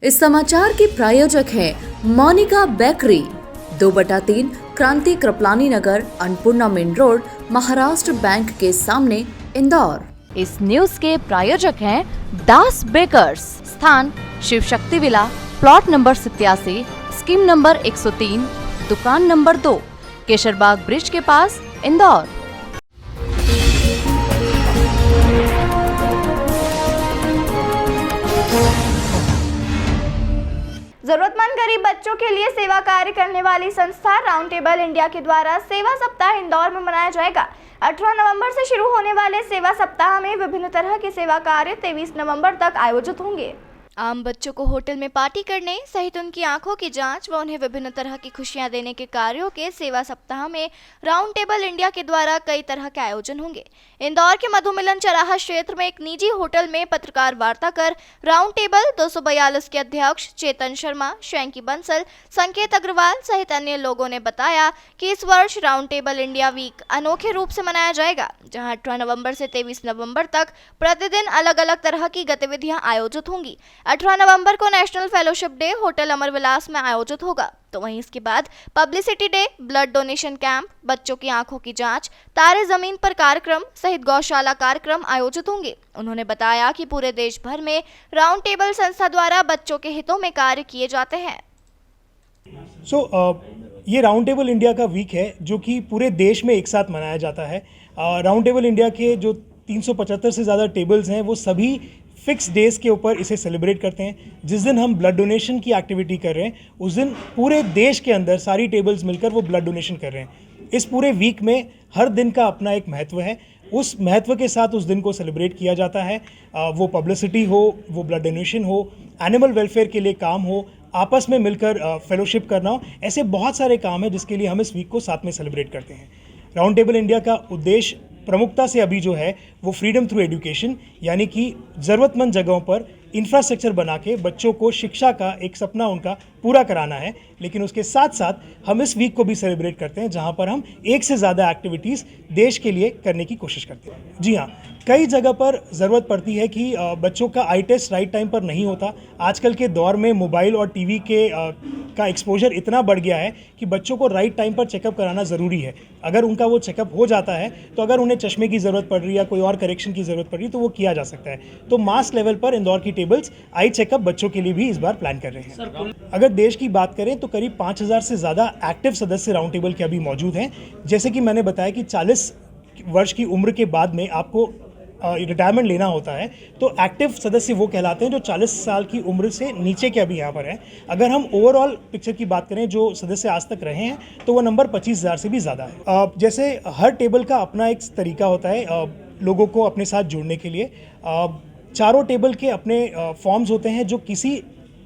इस समाचार के प्रायोजक हैं Monika bakery, 2/3 Kranti Kripalani Nagar, Annapurna main road, Maharashtra bank के सामने, इंदौर। इस न्यूज के प्रायोजक हैं दास बेकर्स, स्थान Shiv Shakti villa, plot number 87, scheme number 103, दुकान नंबर 2, केशरबाग ब्रिज के पास, इंदौर। जरूरतमंद गरीब बच्चों के लिए सेवा कार्य करने वाली संस्था राउंड टेबल इंडिया के द्वारा सेवा सप्ताह इंदौर में मनाया जाएगा। 18 नवंबर से शुरू होने वाले सेवा सप्ताह में विभिन्न तरह के सेवा कार्य 23 नवंबर तक आयोजित होंगे। आम बच्चों को होटल में पार्टी करने सहित उनकी आंखों की जांच व उन्हें विभिन्न तरह की खुशियां देने के कार्यों के सेवा सप्ताह में राउंड टेबल इंडिया के द्वारा कई तरह के आयोजन होंगे। इंदौर के मधुमिलन चौराहा क्षेत्र में एक निजी होटल में पत्रकार वार्ता कर राउंड टेबल 242 के अध्यक्ष चेतन शर्मा, शैंकी बंसल, संकेत अग्रवाल सहित अन्य लोगों ने बताया कि इस वर्ष राउंड टेबल इंडिया वीक अनोखे रूप से मनाया जाएगा, जहाँ 18 नवम्बर से 23 नवम्बर तक प्रतिदिन अलग अलग तरह की गतिविधियां आयोजित होंगी। 18 नवंबर को नेशनल फेलोशिप डे होटल अमर विलास में आयोजित होगा, तो वहीं इसके बाद publicity day, blood donation camp, बच्चों की आंखों की जांच, तारे जमीन पर कार्यक्रम सहित गौशाला कार्यक्रम आयोजित होंगे। उन्होंने बताया कि पूरे देश भर में राउंड टेबल संस्था द्वारा बच्चों के हितों में कार्य किए जाते हैं। ये राउंड टेबल इंडिया का वीक है जो कि पूरे देश में एक साथ मनाया जाता है। राउंड टेबल इंडिया के जो 375 से ज़्यादा टेबल्स हैं वो सभी फिक्स डेज़ के ऊपर इसे सेलिब्रेट करते हैं। जिस दिन हम ब्लड डोनेशन की एक्टिविटी कर रहे हैं उस दिन पूरे देश के अंदर सारी टेबल्स मिलकर वो ब्लड डोनेशन कर रहे हैं। इस पूरे वीक में हर दिन का अपना एक महत्व है, उस महत्व के साथ उस दिन को सेलिब्रेट किया जाता है। वो पब्लिसिटी हो, वो ब्लड डोनेशन हो, एनिमल वेलफेयर के लिए काम हो, आपस में मिलकर फेलोशिप करना हो, ऐसे बहुत सारे काम हैं जिसके लिए हम इस वीक को साथ में सेलिब्रेट करते हैं। राउंड टेबल इंडिया का उद्देश्य प्रमुखता से अभी जो है वो फ्रीडम थ्रू एजुकेशन, यानी कि ज़रूरतमंद जगहों पर इंफ्रास्ट्रक्चर बना के बच्चों को शिक्षा का एक सपना उनका पूरा कराना है। लेकिन उसके साथ साथ हम इस वीक को भी सेलिब्रेट करते हैं जहां पर हम एक से ज़्यादा एक्टिविटीज़ देश के लिए करने की कोशिश करते हैं। जी हाँ, कई जगह पर ज़रूरत पड़ती है कि बच्चों का आई टेस्ट राइट टाइम पर नहीं होता। आजकल के दौर में मोबाइल और टीवी का एक्सपोजर इतना बढ़ गया है कि बच्चों को राइट टाइम पर चेकअप कराना ज़रूरी है। अगर उनका वो चेकअप हो जाता है तो अगर उन्हें चश्मे की ज़रूरत पड़ रही है या कोई और करेक्शन की ज़रूरत पड़ रही है तो वो किया जा सकता है। तो मास लेवल पर इंदौर की टेबल्स आई चेकअप बच्चों के लिए भी इस बार प्लान कर रहे हैं। अगर देश की बात करें तो करीब 5000 से ज़्यादा एक्टिव सदस्य राउंड टेबल के अभी मौजूद हैं। जैसे कि मैंने बताया कि 40 वर्ष की उम्र के बाद में आपको रिटायरमेंट लेना होता है, तो एक्टिव सदस्य वो कहलाते हैं जो 40 साल की उम्र से नीचे के अभी यहाँ पर हैं। अगर हम ओवरऑल पिक्चर की बात करें जो सदस्य आज तक रहे हैं तो वो नंबर 25,000 से भी ज़्यादा है। जैसे हर टेबल का अपना एक तरीका होता है लोगों को अपने साथ जोड़ने के लिए। चारों टेबल के अपने फॉर्म्स होते हैं जो किसी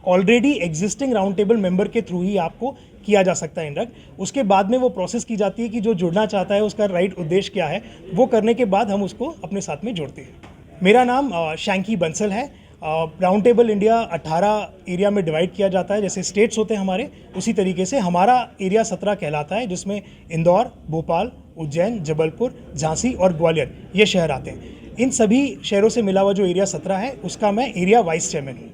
already existing round table member के थ्रू ही आपको किया जा सकता है इंडक्ट। उसके बाद में वो प्रोसेस की जाती है कि जो जुड़ना चाहता है उसका राइट उद्देश्य क्या है, वो करने के बाद हम उसको अपने साथ में जोड़ते हैं। मेरा नाम शैंकी बंसल है। राउंड टेबल इंडिया 18 एरिया में डिवाइड किया जाता है, जैसे स्टेट्स होते हैं हमारे, उसी तरीके से हमारा एरिया 17 कहलाता है, जिसमें इंदौर, भोपाल, उज्जैन, जबलपुर, झांसी और ग्वालियर ये शहर आते हैं। इन सभी शहरों से मिला हुआ जो एरिया 17 है उसका मैं एरिया वाइस चेयरमैन हूँ।